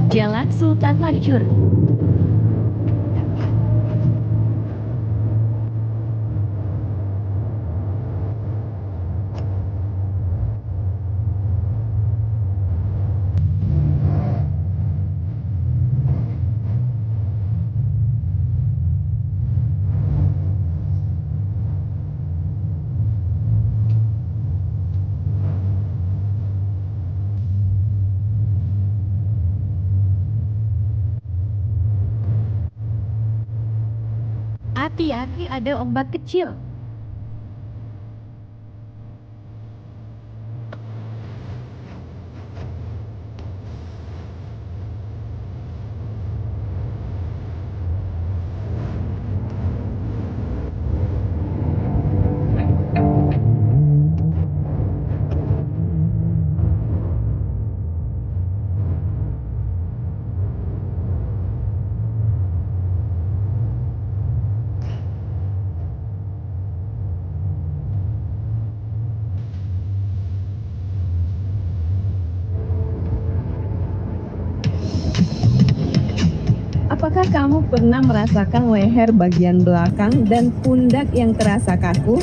Jalan Sultan Mansur. Hati-hati, ada ombak kecil. Apakah kamu pernah merasakan leher bagian belakang dan pundak yang terasa kaku?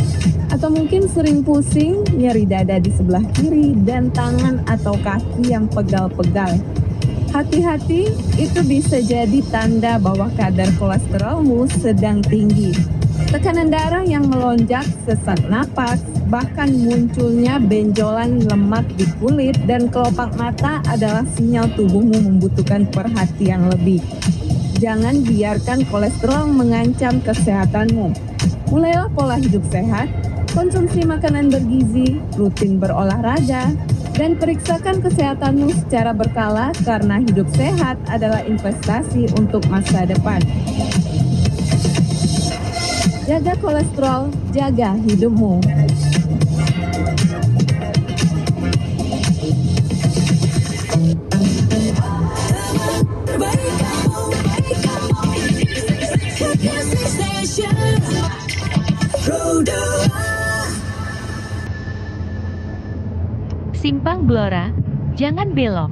Atau mungkin sering pusing, nyeri dada di sebelah kiri, dan tangan atau kaki yang pegal-pegal? Hati-hati, itu bisa jadi tanda bahwa kadar kolesterolmu sedang tinggi. Tekanan darah yang melonjak, sesak napas, bahkan munculnya benjolan lemak di kulit dan kelopak mata adalah sinyal tubuhmu membutuhkan perhatian lebih. Jangan biarkan kolesterol mengancam kesehatanmu. Mulailah pola hidup sehat, konsumsi makanan bergizi, rutin berolahraga, dan periksakan kesehatanmu secara berkala karena hidup sehat adalah investasi untuk masa depan. Jaga kolesterol, jaga hidupmu. Simpang Blora, jangan belok.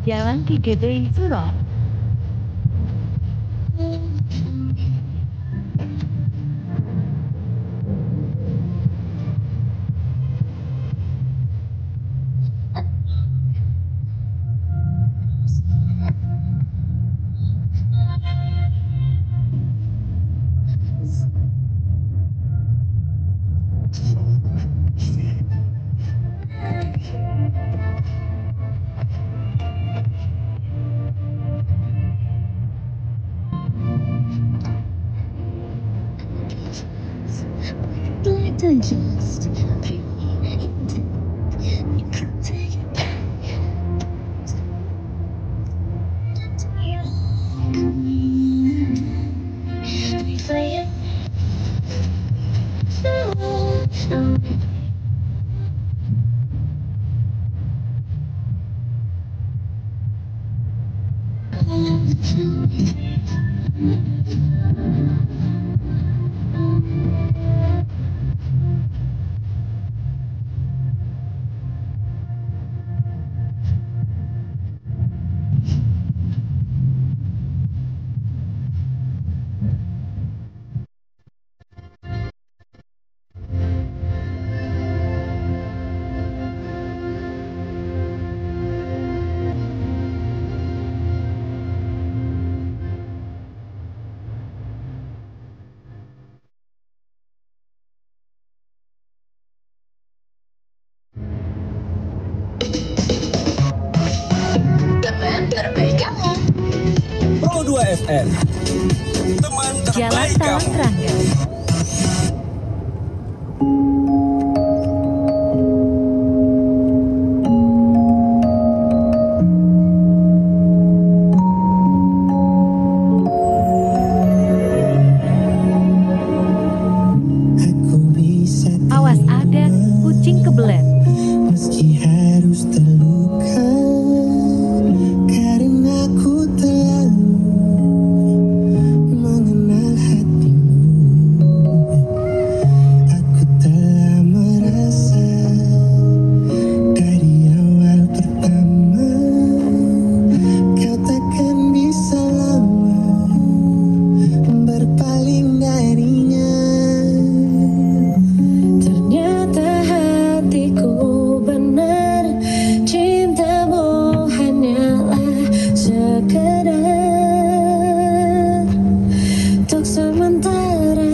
Jalan Kigede Suro. Pro 2 FM, teman Jalan terbaik Talang kamu. Rangga. Awas ada kucing kebelet. Meski harus terluka karena ku terlalu mengenal hatimu. Aku telah merasa dari awal pertama kau takkan bisa lama berpaling darinya. Ternyata hatiku benar, cintamu hanyalah sekedar untuk sementara.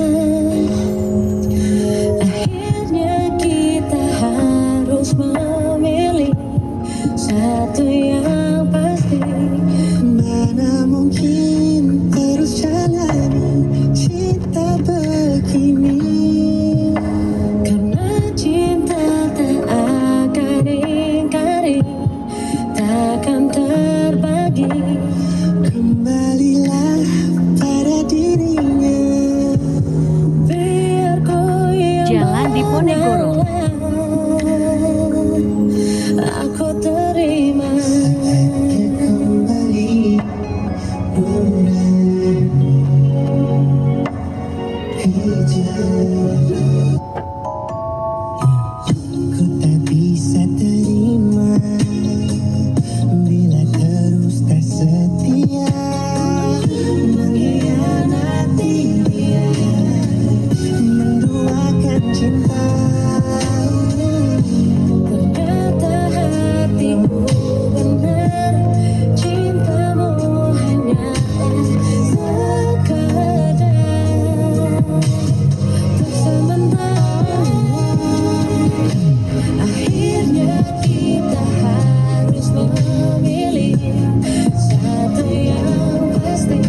Akhirnya kita harus memilih satu yang pasti. Mana mungkin terus jalani cinta begini. Karena cinta tak akan ingkari, takkan terbagi. Kembalilah pada dirinya. Biar ku yang Jalan Diponegoro. aku terima. Kembali ku tak bisa terima bila terus tak setia, mengkhianati dia, menduakan cinta. Ternyata hatiku benar, cintamu hanyalah sekedar untuk sementara. Akhirnya kita harus memilih satu yang pasti.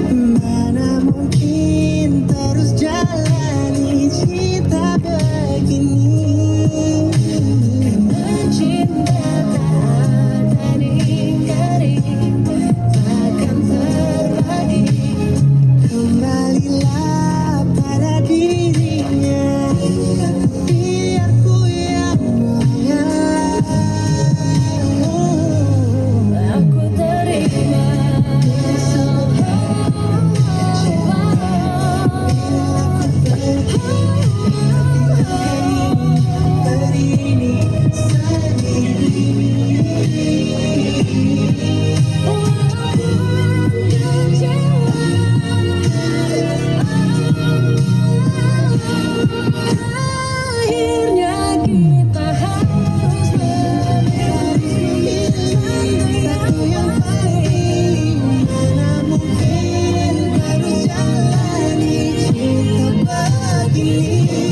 Mana mungkin terus jalani cinta begini. Karena cinta tak akan ingkari, takkan terbagi. Kembalilah pada dirinya. Biar ku yang mengalah. Aku terima. Hari ini akhirnya kita harus memilih satu yang pasti. Mana mungkin harus jalani cinta begini.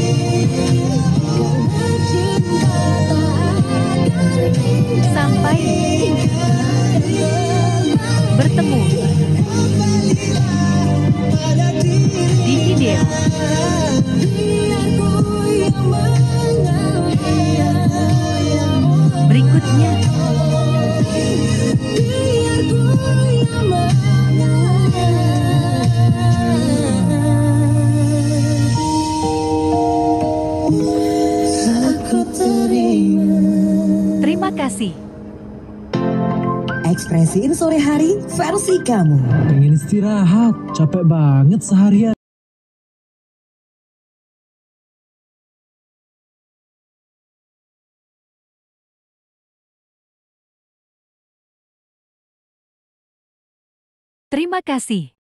Karena cinta tak akan Sampai bertemu pada diri. di video. Biar ku kasih. Ekspresiin sore hari versi kamu. Pengen istirahat, capek banget seharian. Terima kasih.